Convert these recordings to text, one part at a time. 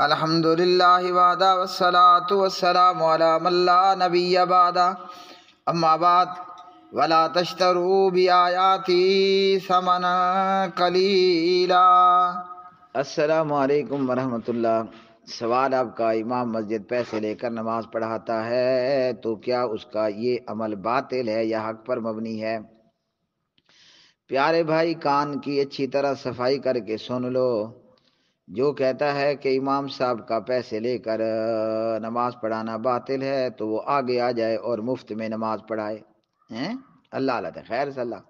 الحمد للہ وحدہ والصلاة والسلام علی من لا نبی بعدہ اما بعد ولا تشتروا بآیاتی ثمنا قلیلا۔ السلام علیکم ورحمۃ اللہ۔ سوال آپ کا، امام مسجد پیسے لے کر نماز پڑھاتا ہے تو کیا اس کا یہ عمل باطل ہے یا حق پر مبنی ہے؟ پیارے بھائی، کان کی اچھی طرح صفائی کر کے سن لو۔ جو کہتا ہے کہ امام صاحب کا پیسے لے کر نماز پڑھانا باطل ہے تو وہ آگے آ جائے اور مفت میں نماز پڑھائے ہیں۔ اللہ اللہ خیر صلی اللہ۔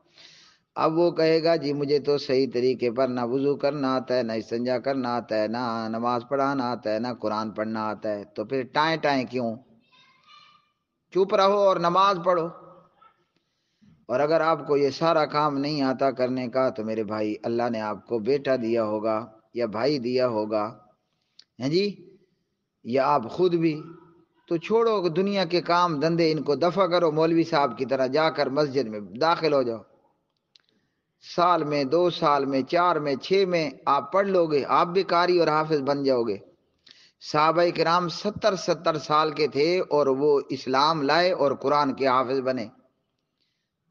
اب وہ کہے گا جی مجھے تو صحیح طریقے پر نہ وضو کرنا آتا ہے، نہ استنجا کرنا آتا ہے، نہ نماز پڑھانا آتا ہے، نہ قرآن پڑھنا آتا ہے، تو پھر ٹائیں ٹائیں کیوں؟ چپ رہو اور نماز پڑھو۔ اور اگر آپ کو یہ سارا کام نہیں آتا کرنے کا تو میرے بھائی، اللہ نے آپ کو بیٹا دیا ہوگا یا بھائی دیا ہوگا، ہیں جی، یا آپ خود بھی، تو چھوڑو دنیا کے کام دھندے، ان کو دفع کرو۔ مولوی صاحب کی طرح جا کر مسجد میں داخل ہو جاؤ۔ سال میں، 2 سال میں، 4 میں، 6 میں آپ پڑھ لو گے، آپ بھی قاری اور حافظ بن جاؤ گے۔ صحابہ کرام 70 سال کے تھے اور وہ اسلام لائے اور قرآن کے حافظ بنے۔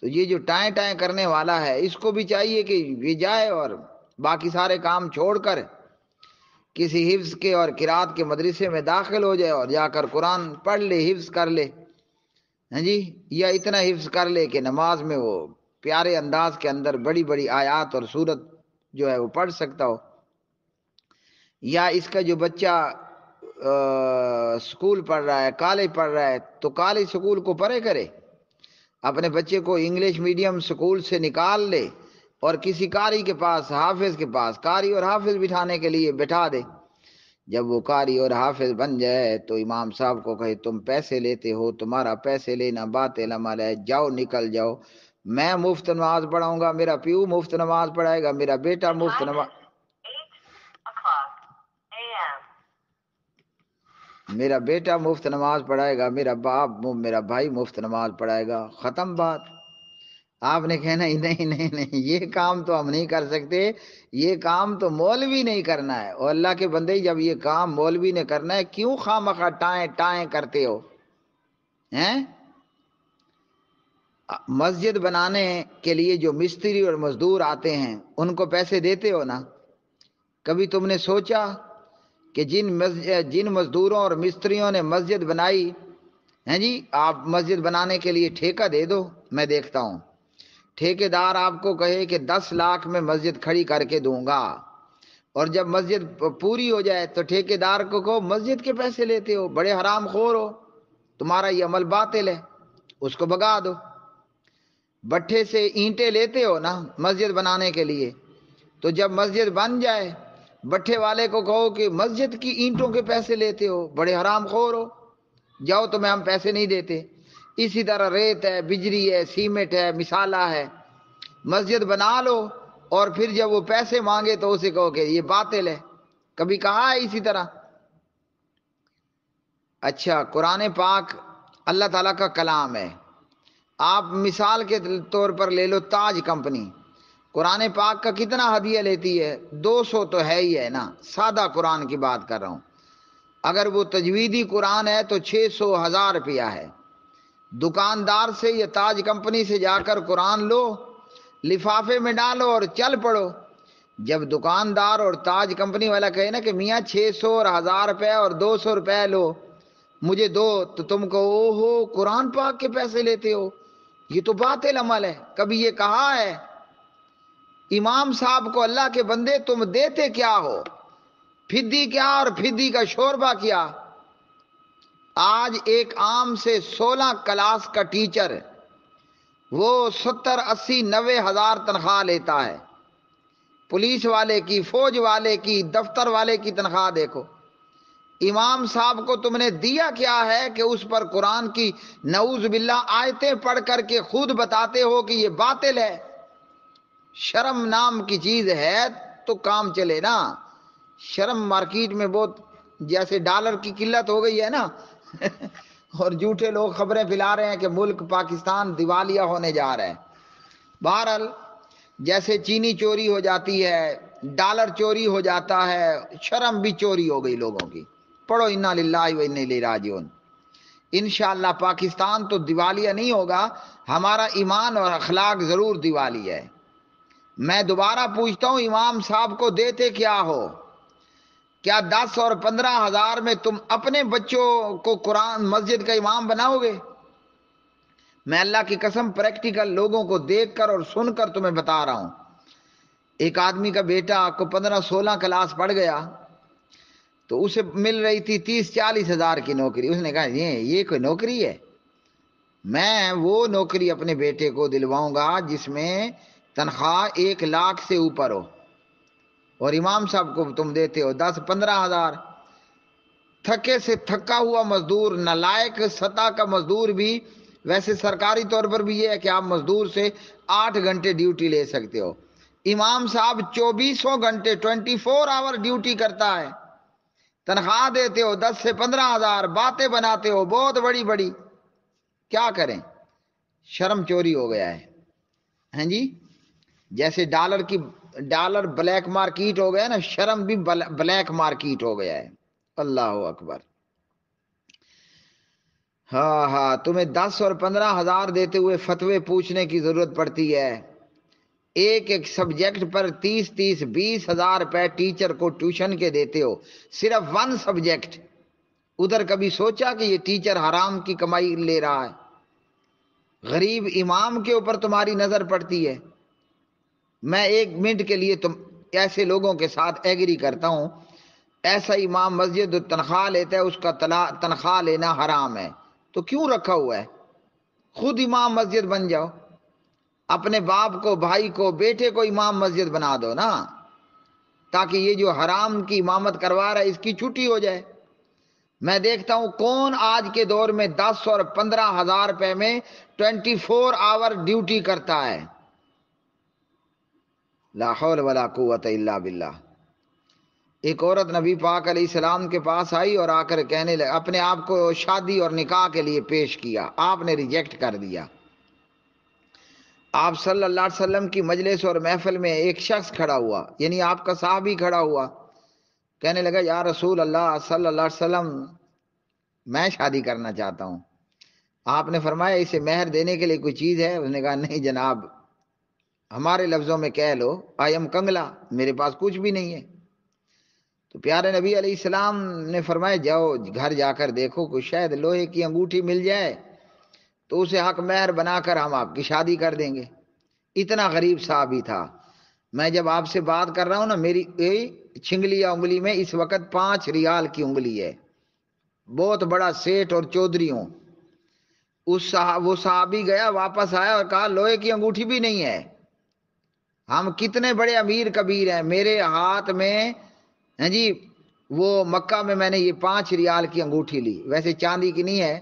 تو یہ جو ٹائیں ٹائیں کرنے والا ہے، اس کو بھی چاہیے کہ یہ جائے اور باقی سارے کام چھوڑ کر کسی حفظ کے اور قرات کے مدرسے میں داخل ہو جائے اور جا کر قرآن پڑھ لے، حفظ کر لے، ہاں جی، یا اتنا حفظ کر لے کہ نماز میں وہ پیارے انداز کے اندر بڑی بڑی آیات اور سورت جو ہے وہ پڑھ سکتا ہو۔ یا اس کا جو بچہ سکول پڑھ رہا ہے، کالج پڑھ رہا ہے، تو کالج سکول کو پڑھے کرے، اپنے بچے کو انگلش میڈیم سکول سے نکال لے اور کسی قاری کے پاس، حافظ کے پاس، قاری اور حافظ بٹھانے کے لیے بٹھا دے۔ جب وہ قاری اور حافظ بن جائے تو امام صاحب کو کہے تم پیسے لیتے ہو، تمہارا پیسے لینا باطل عمل ہے، جاؤ نکل جاؤ، میں مفت نماز پڑھاؤں گا، میرا پیو مفت نماز پڑھائے گا، میرا بیٹا مفت نماز، میرا بیٹا مفت نماز پڑھائے گا، میرا باپ، میرا بھائی مفت نماز پڑھائے گا، ختم بات۔ آپ نے کہنا نہیں نہیں نہیں، یہ کام تو ہم نہیں کر سکتے، یہ کام تو مولوی نہیں کرنا ہے۔ اور اللہ کے بندے، جب یہ کام مولوی نے کرنا ہے، کیوں خواہ ٹائیں ٹائیں کرتے ہو ہیں؟ مسجد بنانے کے لیے جو مستری اور مزدور آتے ہیں ان کو پیسے دیتے ہو نا؟ کبھی تم نے سوچا کہ جن مزدوروں اور مستریوں نے مسجد بنائی ہیں جی، آپ مسجد بنانے کے لیے ٹھیکہ دے دو، میں دیکھتا ہوں ٹھیکیدار آپ کو کہے کہ 10 لاکھ میں مسجد کھڑی کر کے دوں گا، اور جب مسجد پوری ہو جائے تو ٹھیکیدار کو کہو مسجد کے پیسے لیتے ہو، بڑے حرام خور ہو، تمہارا یہ عمل باطل ہے، اس کو بھگا دو۔ بٹھے سے اینٹیں لیتے ہو نا مسجد بنانے کے لیے، تو جب مسجد بن جائے بٹھے والے کو کہو کہ مسجد کی اینٹوں کے پیسے لیتے ہو، بڑے حرام خور ہو، جاؤ تمہیں ہم پیسے نہیں دیتے۔ اسی طرح ریت ہے، بجری ہے، سیمنٹ ہے، مسالہ ہے، مسجد بنا لو اور پھر جب وہ پیسے مانگے تو اسے کہو کہ یہ باطل ہے۔ کبھی کہا ہے اسی طرح؟ اچھا، قرآن پاک اللہ تعالیٰ کا کلام ہے، آپ مثال کے طور پر لے لو تاج کمپنی، قرآن پاک کا کتنا ہدیہ لیتی ہے؟ 200 تو ہے ہی ہے نا، سادہ قرآن کی بات کر رہا ہوں۔ اگر وہ تجویدی قرآن ہے تو 600 1000 روپیہ ہے۔ دکاندار سے یا تاج کمپنی سے جا کر قرآن لو، لفافے میں ڈالو اور چل پڑو۔ جب دکاندار اور تاج کمپنی والا کہے نا کہ میاں 600 اور 1000 روپے اور 200 روپے لو مجھے دو، تو تم کہو او ہو قرآن پاک کے پیسے لیتے ہو، یہ تو باطل عمل ہے۔ کبھی یہ کہا ہے امام صاحب کو اللہ کے بندے تم دیتے کیا ہو؟ پھدی کیا اور پھدی کا شوربہ کیا؟ آج ایک عام سے 16 کلاس کا ٹیچر وہ 70 80 90 ہزار تنخواہ لیتا ہے۔ پولیس والے کی، فوج والے کی، دفتر والے کی تنخواہ دیکھو۔ امام صاحب کو تم نے دیا کیا ہے کہ اس پر قرآن کی نعوذ باللہ آیتیں پڑھ کر کے خود بتاتے ہو کہ یہ باطل ہے؟ شرم نام کی چیز ہے تو کام چلے نا۔ شرم مارکیٹ میں بہت، جیسے ڈالر کی قلت ہو گئی ہے نا اور جھوٹے لوگ خبریں پھیلا رہے ہیں کہ ملک پاکستان دیوالیہ ہونے جا رہا ہے۔ بہرحال جیسے چینی چوری ہو جاتی ہے، ڈالر چوری ہو جاتا ہے، شرم بھی چوری ہو گئی لوگوں کی. پڑھو انا للہ و انا الیہ راجعون. انشاءاللہ پاکستان تو دیوالیہ نہیں ہوگا، ہمارا ایمان اور اخلاق ضرور دیوالی ہے. میں دوبارہ پوچھتا ہوں، امام صاحب کو دیتے کیا ہو؟ کیا 10 اور 15 ہزار میں تم اپنے بچوں کو قرآن مسجد کا امام بناؤ گے؟ میں اللہ کی قسم پریکٹیکل لوگوں کو دیکھ کر اور سن کر تمہیں بتا رہا ہوں. ایک آدمی کا بیٹا کو 15-16 کلاس پڑھ گیا تو اسے مل رہی تھی 30-40 ہزار کی نوکری. اس نے کہا یہ کوئی نوکری ہے؟ میں وہ نوکری اپنے بیٹے کو دلواؤں گا جس میں تنخواہ 1 لاکھ سے اوپر ہو، اور امام صاحب کو تم دیتے ہو 10-15 ہزار. تھکے سے تھکا ہوا مزدور، نالائق سطح کا مزدور بھی، ویسے سرکاری طور پر بھی یہ ہے کہ آپ مزدور سے 8 گھنٹے ڈیوٹی لے سکتے ہو. امام صاحب 24 گھنٹے 24 آور ڈیوٹی کرتا ہے، تنخواہ دیتے ہو 10 سے 15 ہزار، باتیں بناتے ہو بہت بڑی بڑی. کیا کریں؟ شرم چوری ہو گیا ہے. ہیں جی، جیسے ڈالر بلیک مارکیٹ ہو گیا نا، شرم بھی بلیک مارکیٹ ہو گیا ہے. اللہ اکبر. ہاں تمہیں 10 اور 15 ہزار دیتے ہوئے فتوے پوچھنے کی ضرورت پڑتی ہے. ایک سبجیکٹ پر 30-20 ہزار روپے ٹیچر کو ٹیوشن کے دیتے ہو، صرف 1 سبجیکٹ. ادھر کبھی سوچا کہ یہ ٹیچر حرام کی کمائی لے رہا ہے؟ غریب امام کے اوپر تمہاری نظر پڑتی ہے. میں 1 منٹ کے لیے تم ایسے لوگوں کے ساتھ ایگری کرتا ہوں. ایسا امام مسجد تنخواہ لیتا ہے، اس کا تنخواہ لینا حرام ہے، تو کیوں رکھا ہوا ہے؟ خود امام مسجد بن جاؤ، اپنے باپ کو، بھائی کو، بیٹے کو امام مسجد بنا دو نا، تاکہ یہ جو حرام کی امامت کروا رہا ہے اس کی چھٹی ہو جائے. میں دیکھتا ہوں کون آج کے دور میں 10 اور 15 ہزار روپے میں 24 آور ڈیوٹی کرتا ہے. لا حول ولا قوت الا باللہ. ایک عورت نبی پاک علیہ السلام کے پاس آئی اور آ کر کہنے لگا، اپنے آپ کو شادی اور نکاح کے لیے پیش کیا، آپ نے ریجیکٹ کر دیا. آپ صلی اللہ علیہ وسلم کی مجلس اور محفل میں ایک شخص کھڑا ہوا، یعنی آپ کا صحابی کھڑا ہوا، کہنے لگا یا رسول اللہ صلی اللہ علیہ وسلم میں شادی کرنا چاہتا ہوں. آپ نے فرمایا اسے مہر دینے کے لیے کوئی چیز ہے؟ اس نے کہا نہیں جناب، ہمارے لفظوں میں کہہ لو آئی ایم کنگلا، میرے پاس کچھ بھی نہیں ہے. تو پیارے نبی علیہ السلام نے فرمایا جاؤ گھر جا کر دیکھو کوئی شاید لوہے کی انگوٹھی مل جائے تو اسے حق مہر بنا کر ہم آپ کی شادی کر دیں گے. اتنا غریب صحابی تھا. میں جب آپ سے بات کر رہا ہوں نا، میری چھنگلی یا انگلی میں اس وقت 5 ریال کی انگلی ہے. بہت بڑا سیٹ اور چودھری ہوں. وہ صحابی گیا، واپس آیا اور کہا لوہے کی انگوٹھی بھی نہیں ہے. ہم کتنے بڑے امیر کبیر ہیں، میرے ہاتھ میں ہیں جی وہ مکہ میں میں نے یہ 5 ریال کی انگوٹھی لی، ویسے چاندی کی نہیں ہے،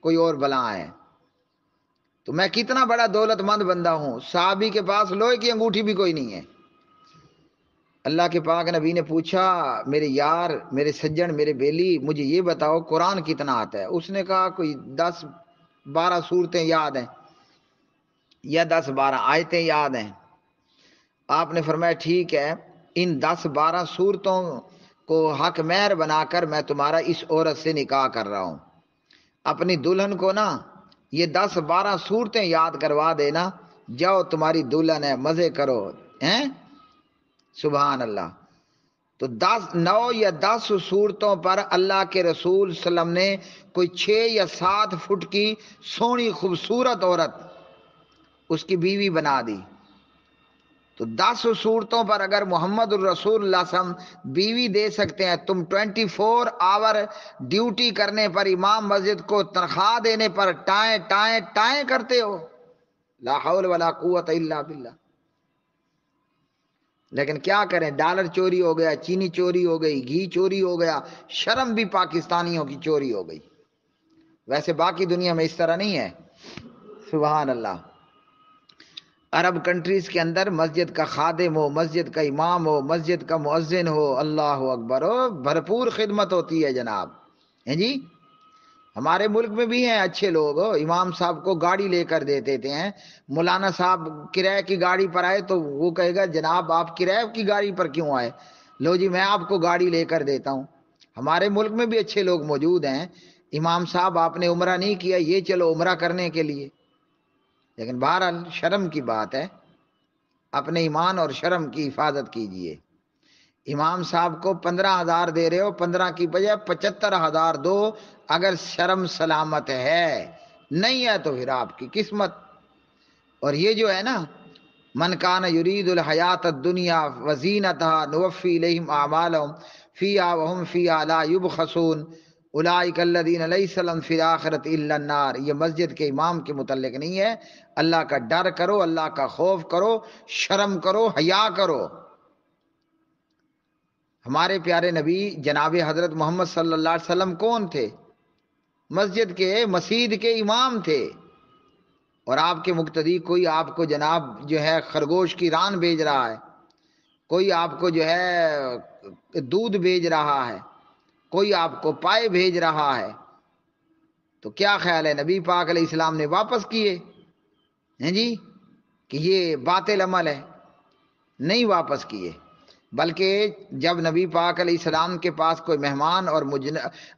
کوئی اور بلا ہے. تو میں کتنا بڑا دولت مند بندہ ہوں، صحابی کے پاس لوہے کی انگوٹھی بھی کوئی نہیں ہے. اللہ کے پاک نبی نے پوچھا میرے یار، میرے سجن، میرے بیلی، مجھے یہ بتاؤ قرآن کتنا آتا ہے؟ اس نے کہا کوئی 10-12 سورتیں یاد ہیں یا 10-12 آیتیں یاد ہیں. آپ نے فرمایا ٹھیک ہے، ان 10-12 سورتوں کو حق مہر بنا کر میں تمہارا اس عورت سے نکاح کر رہا ہوں. اپنی دلہن کو نا یہ 10-12 سورتیں یاد کروا دینا، جاؤ تمہاری دلہن ہے، مزے کرو. ہیں سبحان اللہ. تو 9 یا 10 صورتوں پر اللہ کے رسول صلی اللہ علیہ وسلم نے کوئی 6 یا 7 فٹ کی سونی خوبصورت عورت اس کی بیوی بنا دی. تو 10 صورتوں پر اگر محمد الرسول اللہ صلی اللہ علیہ وسلم بیوی دے سکتے ہیں، تم 24 آور ڈیوٹی کرنے پر، امام مسجد کو تنخواہ دینے پر ٹائیں ٹائیں ٹائیں کرتے ہو. لا حول ولا قوت الا باللہ. لیکن کیا کریں، ڈالر چوری ہو گیا، چینی چوری ہو گئی، گھی چوری ہو گیا، شرم بھی پاکستانیوں کی چوری ہو گئی. ویسے باقی دنیا میں اس طرح نہیں ہے. سبحان اللہ. عرب کنٹریز کے اندر مسجد کا خادم ہو، مسجد کا امام ہو، مسجد کا مؤذن ہو، اللہ اکبر ہو، بھرپور خدمت ہوتی ہے جناب. ہیں جی ہمارے ملک میں بھی ہیں اچھے لوگ، امام صاحب کو گاڑی لے کر دیتے ہیں، مولانا صاحب کرائے کی گاڑی پر آئے تو وہ کہے گا جناب آپ کرائے کی گاڑی پر کیوں آئے، لو جی میں آپ کو گاڑی لے کر دیتا ہوں۔ ہمارے ملک میں بھی اچھے لوگ موجود ہیں، امام صاحب آپ نے عمرہ نہیں کیا، یہ چلو عمرہ کرنے کے لیے، لیکن بہرحال شرم کی بات ہے، اپنے ایمان اور شرم کی حفاظت کیجئے۔ امام صاحب کو 15,000 دے رہے ہو، 15 کی بجائے 75,000 دو اگر شرم سلامت ہے، نہیں ہے تو پھر آپ کی قسمت۔ اور یہ جو ہے نا من کان یرید الحیات الدنیا وزینتہا نوفی الیہم اعمالہم فیہا وہم فیہا لا یبخسون اولئک الذین لیس لہم فی الآخرۃ الا النار۔ یہ مسجد کے امام کے متعلق نہیں ہے، اللہ کا ڈر کرو، اللہ کا خوف کرو، شرم کرو، حیا کرو۔ ہمارے پیارے نبی جناب حضرت محمد صلی اللہ علیہ وسلم کون تھے؟ مسجد کے مسجد کے امام تھے، اور آپ کے مقتدی کوئی آپ کو جناب جو ہے خرگوش کی ران بیچ رہا ہے، کوئی آپ کو جو ہے دودھ بیچ رہا ہے، کوئی آپ کو پائے بھیج رہا ہے، تو کیا خیال ہے نبی پاک علیہ السلام نے واپس کیے ہیں جی کہ یہ باطل عمل ہے؟ نہیں واپس کیے، بلکہ جب نبی پاک علیہ السلام کے پاس کوئی مہمان اور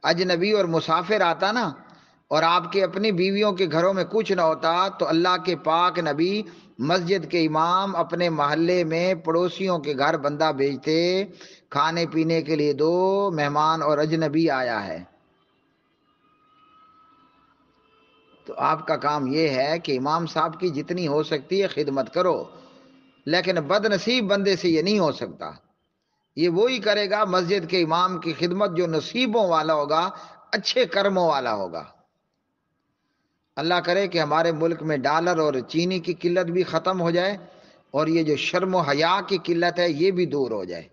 اجنبی اور مسافر آتا نا، اور آپ کے اپنی بیویوں کے گھروں میں کچھ نہ ہوتا، تو اللہ کے پاک نبی مسجد کے امام اپنے محلے میں پڑوسیوں کے گھر بندہ بھیجتے، کھانے پینے کے لیے دو مہمان اور اجنبی آیا ہے۔ تو آپ کا کام یہ ہے کہ امام صاحب کی جتنی ہو سکتی ہے خدمت کرو، لیکن بد نصیب بندے سے یہ نہیں ہو سکتا۔ یہ وہی کرے گا مسجد کے امام کی خدمت جو نصیبوں والا ہوگا، اچھے کرموں والا ہوگا۔ اللہ کرے کہ ہمارے ملک میں ڈالر اور چینی کی قلت بھی ختم ہو جائے، اور یہ جو شرم و حیا کی قلت ہے یہ بھی دور ہو جائے۔